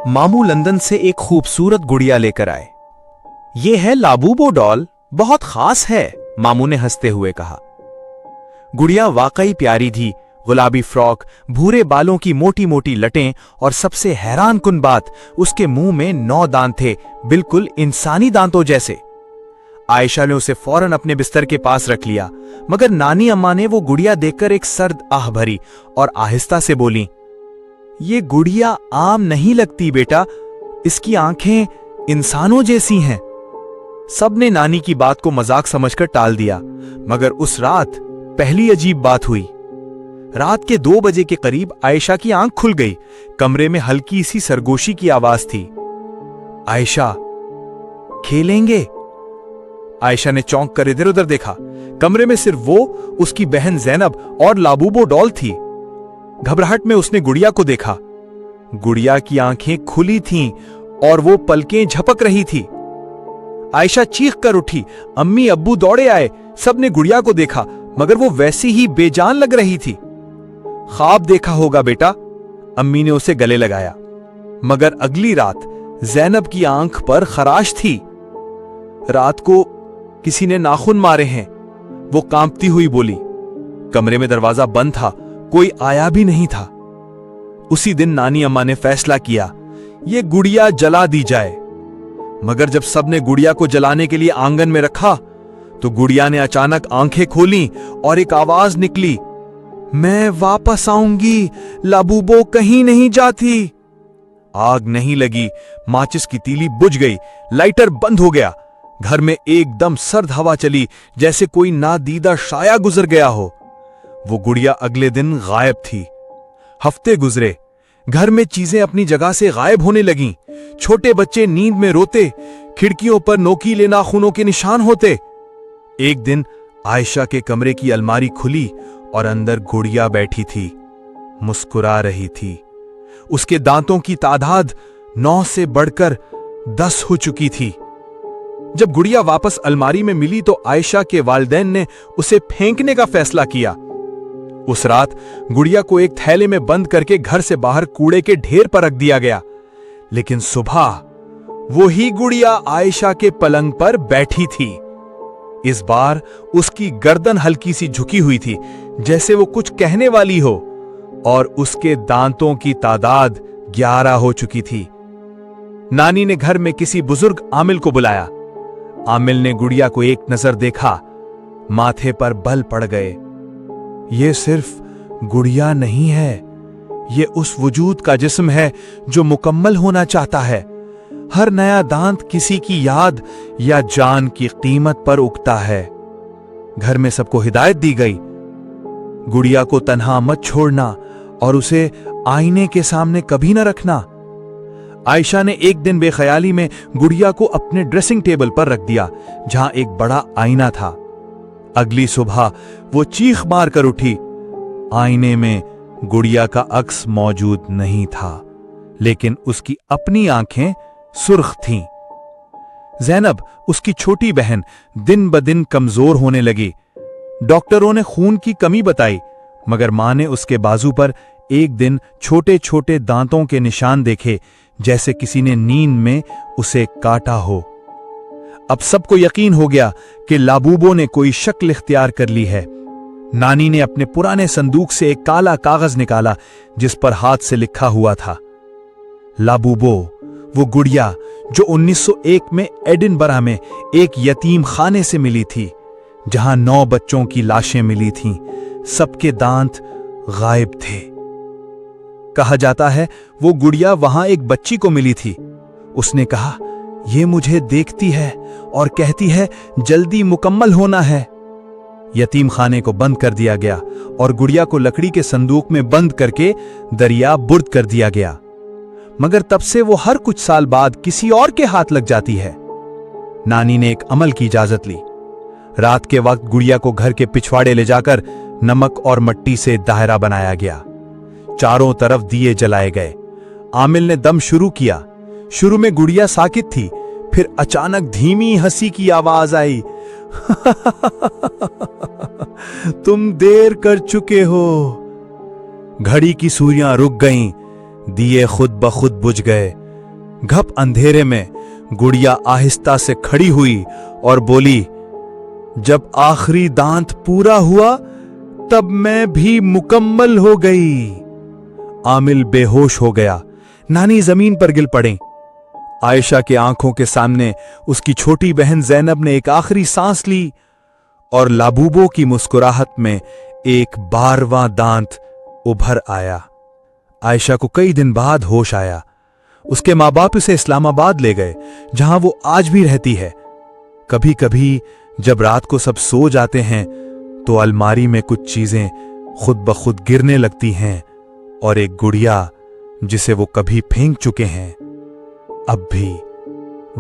मामू लंदन से एक खूबसूरत गुड़िया लेकर आए। ये है लाबूबो डॉल, बहुत खास है, मामू ने हंसते हुए कहा। गुड़िया वाकई प्यारी थी। गुलाबी फ्रॉक, भूरे बालों की मोटी मोटी लटें और सबसे हैरान कुन बात, उसके मुंह में 9 दांत थे, बिल्कुल इंसानी दांतों जैसे। आयशा ने उसे फौरन अपने बिस्तर के पास रख लिया, मगर नानी अम्मा ने वो गुड़िया देखकर एक सर्द आह भरी और आहिस्ता से बोली, ये गुड़िया आम नहीं लगती बेटा, इसकी आंखें इंसानों जैसी हैं। सबने नानी की बात को मजाक समझकर टाल दिया, मगर उस रात पहली अजीब बात हुई। रात के 2 बजे के करीब आयशा की आंख खुल गई। कमरे में हल्की सी सरगोशी की आवाज थी। आयशा, खेलेंगे? आयशा ने चौंक कर इधर उधर देखा। कमरे में सिर्फ वो, उसकी बहन ज़ैनब और लाबूबो डॉल थी। घबराहट में उसने गुड़िया को देखा। गुड़िया की आंखें खुली थीं और वो पलकें झपक रही थी। आयशा चीख कर उठी। अम्मी अब्बू दौड़े आए। सबने गुड़िया को देखा, मगर वो वैसी ही बेजान लग रही थी। ख्वाब देखा होगा बेटा, अम्मी ने उसे गले लगाया। मगर अगली रात ज़ैनब की आंख पर खराश थी। रात को किसी ने नाखून मारे हैं, वो कांपती हुई बोली। कमरे में दरवाजा बंद था, कोई आया भी नहीं था। उसी दिन नानी अम्मा ने फैसला किया, ये गुड़िया जला दी जाए। मगर जब सबने गुड़िया को जलाने के लिए आंगन में रखा, तो गुड़िया ने अचानक आंखें खोली और एक आवाज निकली, मैं वापस आऊंगी, लाबूबो कहीं नहीं जाती। आग नहीं लगी, माचिस की तीली बुझ गई, लाइटर बंद हो गया। घर में एकदम सर्द हवा चली, जैसे कोई नादीदा साया गुजर गया हो। वो गुड़िया अगले दिन गायब थी। हफ्ते गुजरे, घर में चीजें अपनी जगह से गायब होने लगीं। छोटे बच्चे नींद में रोते, खिड़कियों पर नोकीले नाखूनों के निशान होते। एक दिन आयशा के कमरे की अलमारी खुली और अंदर गुड़िया बैठी थी, मुस्कुरा रही थी। उसके दांतों की तादाद 9 से बढ़कर 10 हो चुकी थी। जब गुड़िया वापस अलमारी में मिली तो आयशा के वालिदैन ने उसे फेंकने का फैसला किया। उस रात गुड़िया को एक थैले में बंद करके घर से बाहर कूड़े के ढेर पर रख दिया गया। लेकिन सुबह वही गुड़िया आयशा के पलंग पर बैठी थी। इस बार उसकी गर्दन हल्की सी झुकी हुई थी, जैसे वो कुछ कहने वाली हो, और उसके दांतों की तादाद 11 हो चुकी थी। नानी ने घर में किसी बुजुर्ग आमिल को बुलाया। आमिल ने गुड़िया को एक नजर देखा, माथे पर बल पड़ गए। ये सिर्फ गुड़िया नहीं है, ये उस वजूद का जिस्म है जो मुकम्मल होना चाहता है। हर नया दांत किसी की याद या जान की कीमत पर उगता है। घर में सबको हिदायत दी गई, गुड़िया को तन्हा मत छोड़ना और उसे आईने के सामने कभी न रखना। आयशा ने एक दिन बेख्याली में गुड़िया को अपने ड्रेसिंग टेबल पर रख दिया, जहां एक बड़ा आईना था। अगली सुबह वो चीख मार कर उठी। आईने में गुड़िया का अक्स मौजूद नहीं था, लेकिन उसकी अपनी आंखें सुर्ख थीं। ज़ैनब, उसकी छोटी बहन, दिन ब दिन कमजोर होने लगी। डॉक्टरों ने खून की कमी बताई, मगर मां ने उसके बाजू पर एक दिन छोटे छोटे दांतों के निशान देखे, जैसे किसी ने नींद में उसे काटा हो। अब सबको यकीन हो गया कि लाबूबो ने कोई शक्ल इख्तियार कर ली है। नानी ने अपने पुराने संदूक से एक काला कागज निकाला, जिस पर हाथ से लिखा हुआ था, लाबूबो, वो गुड़िया जो 1901 में एडिनबरा में एक यतीम खाने से मिली थी, जहां 9 बच्चों की लाशें मिली थीं। सबके दांत गायब थे। कहा जाता है वो गुड़िया वहां एक बच्ची को मिली थी। उसने कहा, ये मुझे देखती है और कहती है जल्दी मुकम्मल होना है। यतीम खाने को बंद कर दिया गया और गुड़िया को लकड़ी के संदूक में बंद करके दरिया बुर्द कर दिया गया। मगर तब से वो हर कुछ साल बाद किसी और के हाथ लग जाती है। नानी ने एक अमल की इजाजत ली। रात के वक्त गुड़िया को घर के पिछवाड़े ले जाकर नमक और मिट्टी से दायरा बनाया गया। चारों तरफ दिए जलाए गए। आमिल ने दम शुरू किया। शुरू में गुड़िया साकित थी, फिर अचानक धीमी हंसी की आवाज आई। तुम देर कर चुके हो। घड़ी की सुइयां रुक गईं, दिए खुद ब खुद बुझ गए। घप अंधेरे में गुड़िया आहिस्ता से खड़ी हुई और बोली, जब आखिरी दांत पूरा हुआ तब मैं भी मुकम्मल हो गई। आमिल बेहोश हो गया। नानी जमीन पर गिर पड़े। आयशा की आंखों के सामने उसकी छोटी बहन जैनब ने एक आखिरी सांस ली और लाबूबो की मुस्कुराहट में एक 12वां दांत उभर आया। आयशा को कई दिन बाद होश आया। उसके मां बाप उसे इस्लामाबाद ले गए, जहां वो आज भी रहती है। कभी कभी जब रात को सब सो जाते हैं तो अलमारी में कुछ चीजें खुद ब खुद गिरने लगती हैं और एक गुड़िया जिसे वो कभी फेंक चुके हैं अब भी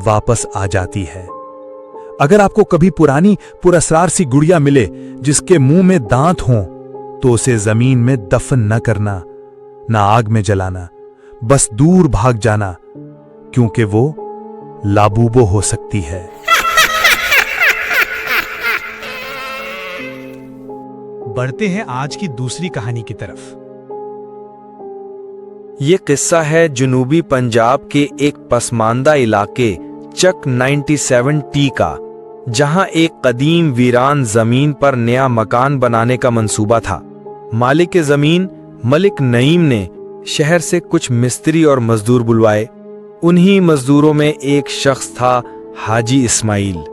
वापस आ जाती है। अगर आपको कभी पुरानी पुरअसरार सी गुड़िया मिले जिसके मुंह में दांत हों तो उसे जमीन में दफन न करना, ना आग में जलाना, बस दूर भाग जाना, क्योंकि वो लाबूबो हो सकती है। बढ़ते हैं आज की दूसरी कहानी की तरफ। ये किस्सा है जनूबी पंजाब के एक पसमानदा इलाके चक 97T का, जहां एक कदीम वीरान जमीन पर नया मकान बनाने का मंसूबा था। मालिक जमीन मलिक नईम ने शहर से कुछ मिस्त्री और मजदूर बुलवाए। उन्हीं मजदूरों में एक शख्स था हाजी इस्माइल,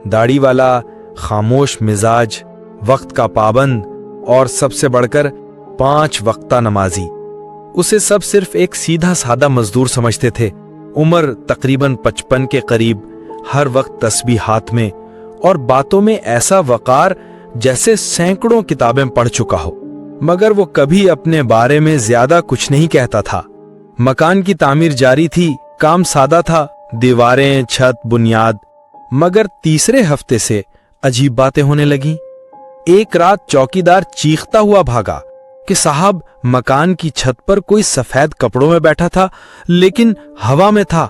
दाढ़ी वाला, खामोश मिजाज, वक्त का पाबंद और सबसे बढ़कर 5 वक्ता नमाजी। उसे सब सिर्फ एक सीधा सादा मजदूर समझते थे। उम्र तकरीबन 55 के करीब, हर वक्त तस्बीह हाथ में और बातों में ऐसा वकार जैसे सैकड़ों किताबें पढ़ चुका हो, मगर वो कभी अपने बारे में ज्यादा कुछ नहीं कहता था। मकान की तामीर जारी थी, काम सादा था, दीवारें, छत, बुनियाद। मगर तीसरे हफ्ते से अजीब बातें होने लगीं। एक रात चौकीदार चीखता हुआ भागा कि साहब, मकान की छत पर कोई सफेद कपड़ों में बैठा था, लेकिन हवा में था।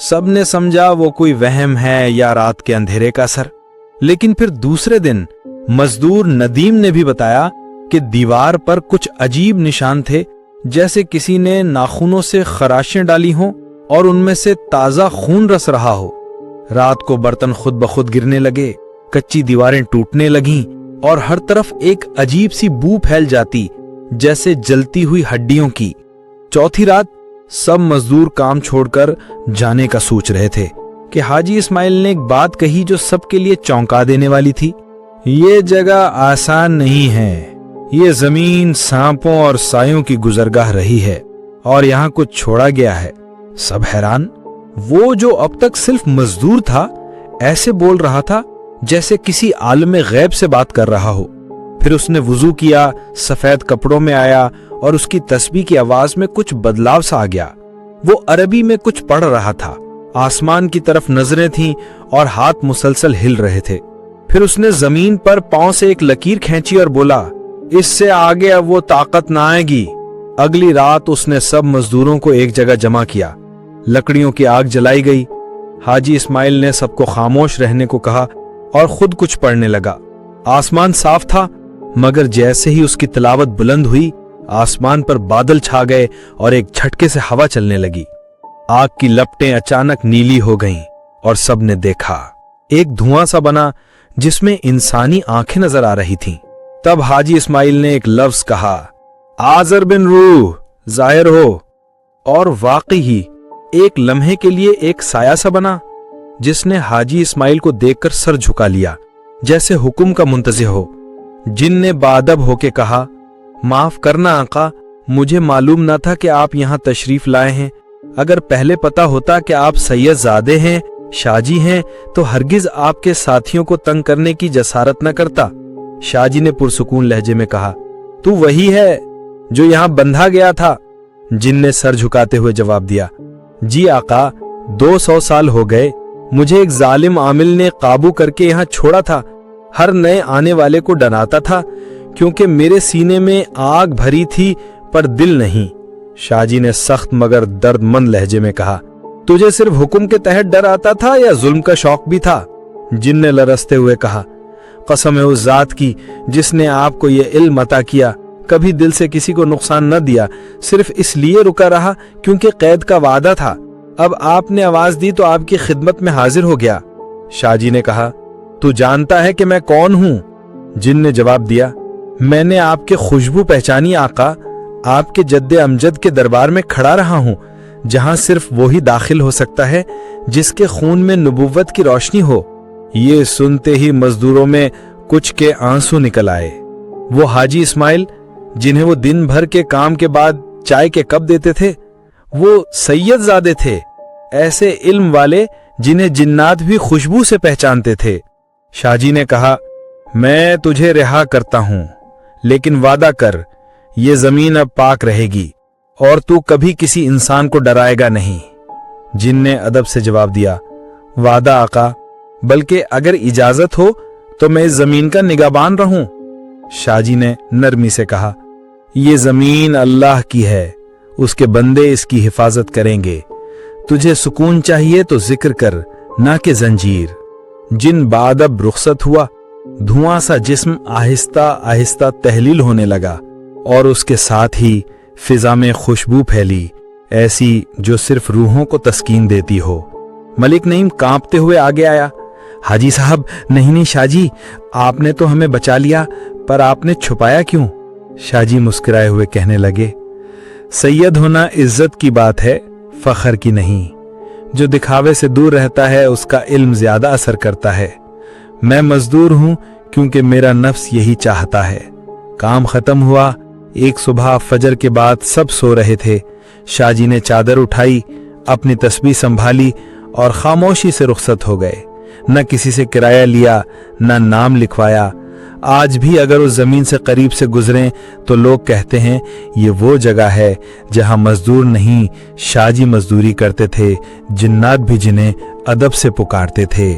सबने समझा वो कोई वहम है या रात के अंधेरे का असर। लेकिन फिर दूसरे दिन मजदूर नदीम ने भी बताया कि दीवार पर कुछ अजीब निशान थे, जैसे किसी ने नाखूनों से खराशें डाली हों और उनमें से ताजा खून रस रहा हो। रात को बर्तन खुद ब खुद गिरने लगे, कच्ची दीवारें टूटने लगीं और हर तरफ एक अजीब सी बू फैल जाती, जैसे जलती हुई हड्डियों की। चौथी रात सब मजदूर काम छोड़कर जाने का सोच रहे थे कि हाजी इस्माइल ने एक बात कही जो सबके लिए चौंका देने वाली थी। ये जगह आसान नहीं है, ये जमीन सांपों और सायों की गुजरगाह रही है और यहाँ कुछ छोड़ा गया है। सब हैरान। वो जो अब तक सिर्फ मजदूर था, ऐसे बोल रहा था जैसे किसी आलम गैब से बात कर रहा हो। फिर उसने वुजू किया, सफेद कपड़ों में आया और उसकी तस्बीह की आवाज में कुछ बदलाव सा आ गया। वो अरबी में कुछ पढ़ रहा था। आसमान की तरफ नजरें थीं और हाथ मुसलसल हिल रहे थे। फिर उसने जमीन पर पांव से एक लकीर खींची और बोला, इससे आगे अब वो ताकत ना आएगी। अगली रात उसने सब मजदूरों को एक जगह जमा किया। लकड़ियों की आग जलाई गई। हाजी इस्माइल ने सबको खामोश रहने को कहा और खुद कुछ पढ़ने लगा। आसमान साफ था, मगर जैसे ही उसकी तिलावत बुलंद हुई, आसमान पर बादल छा गए और एक झटके से हवा चलने लगी। आग की लपटें अचानक नीली हो गईं और सबने देखा एक धुआं सा बना जिसमें इंसानी आंखें नजर आ रही थीं। तब हाजी इस्माइल ने एक लफ्ज कहा, आजर बिन रूह जाहिर हो। और वाकई ही एक लम्हे के लिए एक साया सा बना, जिसने हाजी इस्माइल को देखकर सर झुका लिया, जैसे हुक्म का मुंतज़िर हो। जिन ने बादब होके कहा, माफ करना आका, मुझे मालूम न था कि आप यहाँ तशरीफ लाए हैं। अगर पहले पता होता कि आप सैयद ज़ादे हैं, शाहजी हैं, तो हरगिज आपके साथियों को तंग करने की जसारत न करता। शाहजी ने पुरसुकून लहजे में कहा, तू वही है जो यहाँ बंधा गया था। जिन ने सर झुकाते हुए जवाब दिया, जी आका, 200 साल हो गए। मुझे एक जालिम आमिल ने काबू करके यहाँ छोड़ा था। हर नए आने वाले को डराता था, क्योंकि मेरे सीने में आग भरी थी पर दिल नहीं। शाहजी ने सख्त मगर दर्दमंद लहजे में कहा, तुझे सिर्फ हुक्म के तहत डर आता था या जुल्म का शौक भी था? जिन ने लरसते हुए कहा, कसम है उस जात की जिसने आपको ये इल्म अता किया, कभी दिल से किसी को नुकसान न दिया, सिर्फ इसलिए रुका रहा क्योंकि कैद का वादा था। अब आपने आवाज दी तो आपकी खिदमत में हाजिर हो गया। शाह जी ने कहा, तू जानता है कि मैं कौन हूं? जिन ने जवाब दिया, मैंने आपके खुशबू पहचानी आका, आपके जद्दे अमजद के दरबार में खड़ा रहा हूं, जहां सिर्फ वही दाखिल हो सकता है जिसके खून में नबुव्वत की रोशनी हो। ये सुनते ही मजदूरों में कुछ के आंसू निकल आए। वो हाजी इस्माइल, जिन्हें वो दिन भर के काम के बाद चाय के कप देते थे, वो सैयदजादे थे, ऐसे इल्म वाले जिन्हें जिन्नात भी खुशबू से पहचानते थे। शाहजी ने कहा, मैं तुझे रिहा करता हूं, लेकिन वादा कर, ये जमीन अब पाक रहेगी और तू कभी किसी इंसान को डराएगा नहीं। जिन ने अदब से जवाब दिया, वादा आका, बल्कि अगर इजाजत हो तो मैं इस जमीन का निगाहबान रहूं। शाहजी ने नरमी से कहा, ये जमीन अल्लाह की है, उसके बंदे इसकी हिफाजत करेंगे। तुझे सुकून चाहिए तो जिक्र कर, ना कि जंजीर। जिन बादब रुखसत हुआ, धुआं सा जिस्म आहिस्ता आहिस्ता तहलील होने लगा और उसके साथ ही फिजा में खुशबू फैली, ऐसी जो सिर्फ रूहों को तस्कीन देती हो। मलिक नईम कांपते हुए आगे आया। हाजी साहब, नहीं शाहजी, आपने तो हमें बचा लिया, पर आपने छुपाया क्यों? शाहजी मुस्कुराए हुए कहने लगे, सैयद होना इज्जत की बात है, फखर की नहीं। जो दिखावे से दूर रहता है उसका इल्म ज्यादा असर करता है। मैं मजदूर हूं क्योंकि मेरा नफ्स यही चाहता है। काम खत्म हुआ। एक सुबह फजर के बाद सब सो रहे थे। शाहजी ने चादर उठाई, अपनी तस्बीह संभाली और खामोशी से रुखसत हो गए। न किसी से किराया लिया, न नाम लिखवाया। आज भी अगर उस जमीन से करीब से गुजरें तो लोग कहते हैं ये वो जगह है जहां मजदूर नहीं, शाहजी मजदूरी करते थे, जिन्नात भी जिन्हें अदब से पुकारते थे।